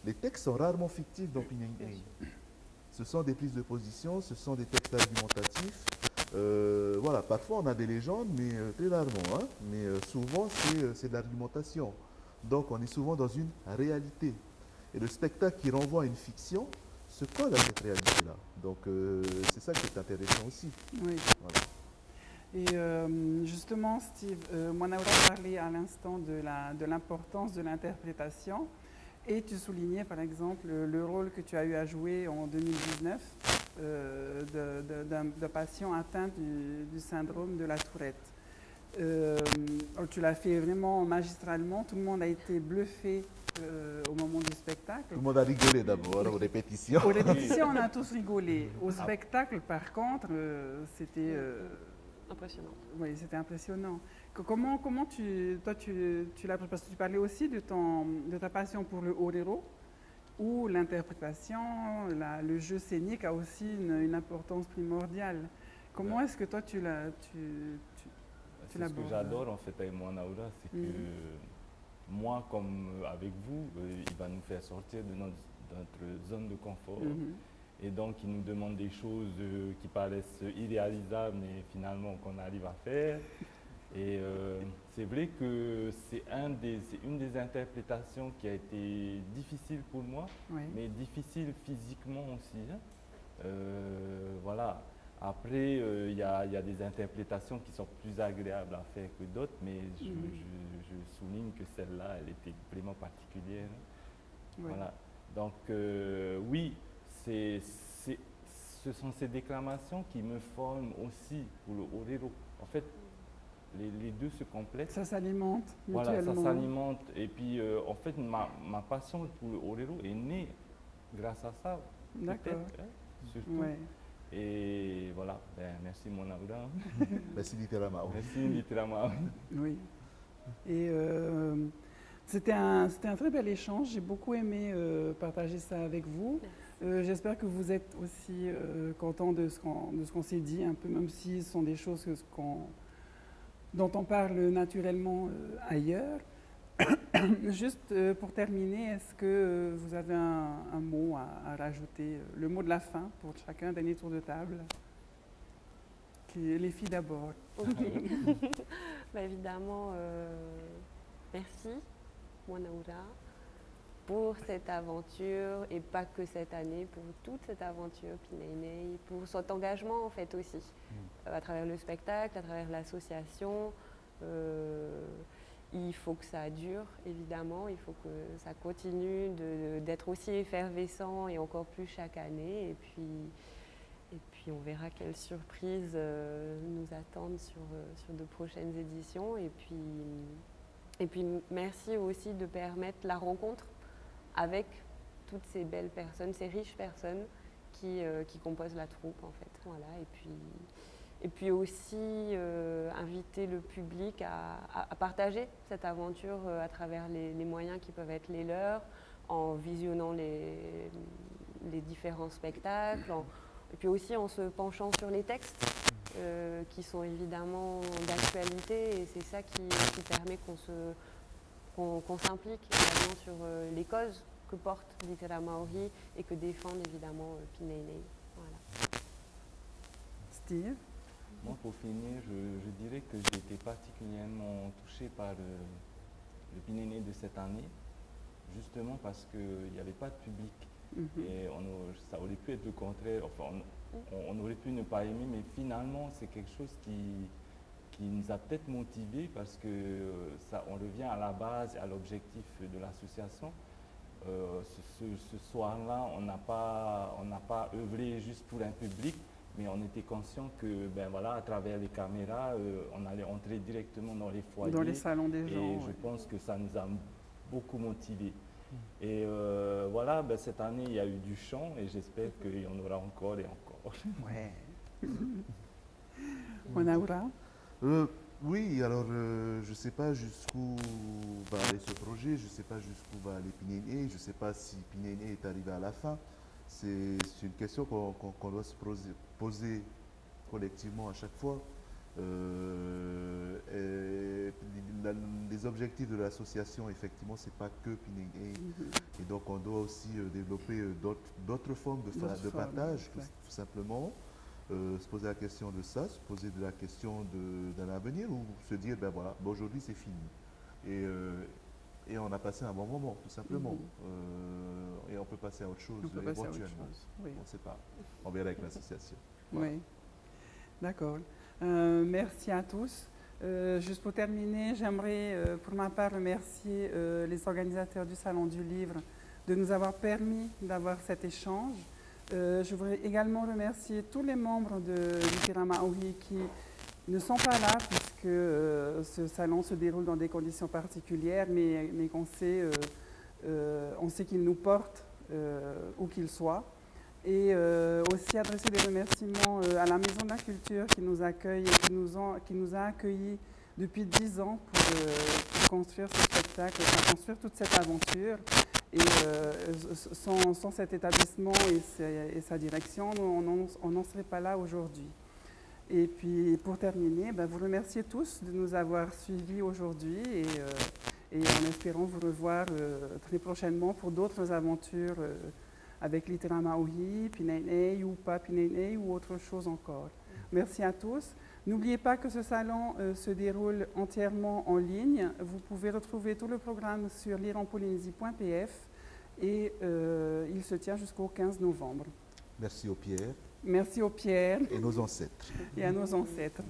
Les textes sont rarement fictifs dans Pinyin Ain. Ce sont des prises de position, ce sont des textes argumentatifs. Voilà, parfois on a des légendes, mais très rarement. Hein, mais souvent c'est de l'argumentation. Donc on est souvent dans une réalité. Et le spectacle qui renvoie à une fiction se colle à cette réalité-là. Donc c'est ça qui est intéressant aussi. Oui. Voilà. Et justement, Steve, Mwanaura parlait à l'instant de l'importance de l'interprétation et tu soulignais par exemple le rôle que tu as eu à jouer en 2019 d'un patient atteint du syndrome de la Tourette. Tu l'as fait vraiment magistralement, tout le monde a été bluffé au moment du spectacle. Tout le monde a rigolé d'abord aux répétitions. Aux répétitions, on a tous rigolé. Au spectacle, par contre, c'était... impressionnant. Oui, c'était impressionnant. Comment tu l'as pris? Parce que tu parlais aussi de ta passion pour le orero, où l'interprétation, le jeu scénique a aussi une importance primordiale. Comment est-ce que toi tu l'abordes? Ce que j'adore en fait avec Mwanaura, c'est que moi, comme avec vous, il va nous faire sortir de notre zone de confort. Et donc, il nous demande des choses qui paraissent irréalisables, mais finalement qu'on arrive à faire. Et c'est vrai que c'est une des interprétations qui a été difficile pour moi, mais difficile physiquement aussi. Hein. Voilà. Après, il y a des interprétations qui sont plus agréables à faire que d'autres, mais je souligne que celle-là, elle était vraiment particulière. Hein. Voilà. Donc, oui. Ce sont ces déclamations qui me forment aussi pour le orero. En fait, les deux se complètent. Ça s'alimente mutuellement. Voilà, ça s'alimente. Et puis, en fait, ma passion pour le orero est née grâce à ça. D'accord. Hein, surtout. Ouais. Et voilà, merci Mwanaura. Merci Littéramao. Merci Littéramao. Oui. Et c'était un très bel échange. J'ai beaucoup aimé partager ça avec vous. J'espère que vous êtes aussi content de ce qu'on s'est dit, un peu, même si ce sont des choses dont on parle naturellement ailleurs. Juste pour terminer, est-ce que vous avez un mot à rajouter, le mot de la fin pour chacun, dernier tour de table? Les filles d'abord. Ok. Évidemment, merci Mwanaura. pour cette aventure et pas que cette année, pour toute cette aventure Pineinei, pour cet engagement en fait aussi, à travers le spectacle, à travers l'association. Il faut que ça dure, évidemment, il faut que ça continue d'être aussi effervescent et encore plus chaque année. Et puis on verra quelles surprises nous attendent sur de prochaines éditions. Et puis merci aussi de permettre la rencontre avec toutes ces belles personnes, ces riches personnes qui composent la troupe en fait. Voilà. Et puis aussi inviter le public à partager cette aventure à travers les moyens qui peuvent être les leurs, en visionnant les différents spectacles, et puis aussi en se penchant sur les textes qui sont évidemment d'actualité, et c'est ça qui permet qu'on s'implique également sur les causes que porte Littéra Maori et que défendent évidemment Pineinei. Voilà. Steve? Moi, pour finir, je dirais que j'ai été particulièrement touché par le Pineinei de cette année, justement parce qu'il n'y avait pas de public. Et ça aurait pu être le contraire, enfin, on aurait pu ne pas aimer, mais finalement, c'est quelque chose qui nous a peut-être motivés parce que on revient à la base, à l'objectif de l'association. Ce soir-là, on n'a pas œuvré juste pour un public, mais on était conscient que, ben voilà, à travers les caméras, on allait entrer directement dans les foyers. Dans les salons des gens. Et je pense que ça nous a beaucoup motivés. Et voilà, ben cette année, il y a eu du chant et j'espère qu'il y en aura encore et encore. Ouais. Onaura? Oui, alors je ne sais pas jusqu'où va aller ce projet, je ne sais pas jusqu'où va aller Pineinei, je ne sais pas si Pineinei est arrivé à la fin. C'est une question qu'on doit se poser collectivement à chaque fois. Les objectifs de l'association, effectivement, ce n'est pas que Pineinei. Et donc, on doit aussi développer d'autres formes de partage, tout simplement. Se poser la question de ça, se poser de la question d'un avenir ou se dire, ben voilà, ben aujourd'hui c'est fini. Et on a passé un bon moment, tout simplement. Et on peut passer à autre chose éventuellement. Oui. On ne sait pas. On verra avec l'association. Voilà. Oui, d'accord. Merci à tous. Juste pour terminer, j'aimerais pour ma part remercier les organisateurs du Salon du Livre de nous avoir permis d'avoir cet échange. Je voudrais également remercier tous les membres de Littéra Maori qui ne sont pas là puisque ce salon se déroule dans des conditions particulières, mais qu'on sait, on sait qu'ils nous portent où qu'ils soient. Et aussi adresser des remerciements à la Maison de la Culture qui nous accueille et qui nous a accueillis depuis 10 ans pour construire ce spectacle, pour construire toute cette aventure. Et sans cet établissement et sa direction, on n'en serait pas là aujourd'hui. Et puis pour terminer, vous remercier tous de nous avoir suivis aujourd'hui et en espérant vous revoir très prochainement pour d'autres aventures avec Littéra Maori, Pineinei ou pas Pineinei ou autre chose encore. Merci à tous. N'oubliez pas que ce salon se déroule entièrement en ligne. Vous pouvez retrouver tout le programme sur lireempolynésie.pf et il se tient jusqu'au 15 novembre. Merci aux pierres. Merci aux pierres. Et nos ancêtres. Et à nos ancêtres.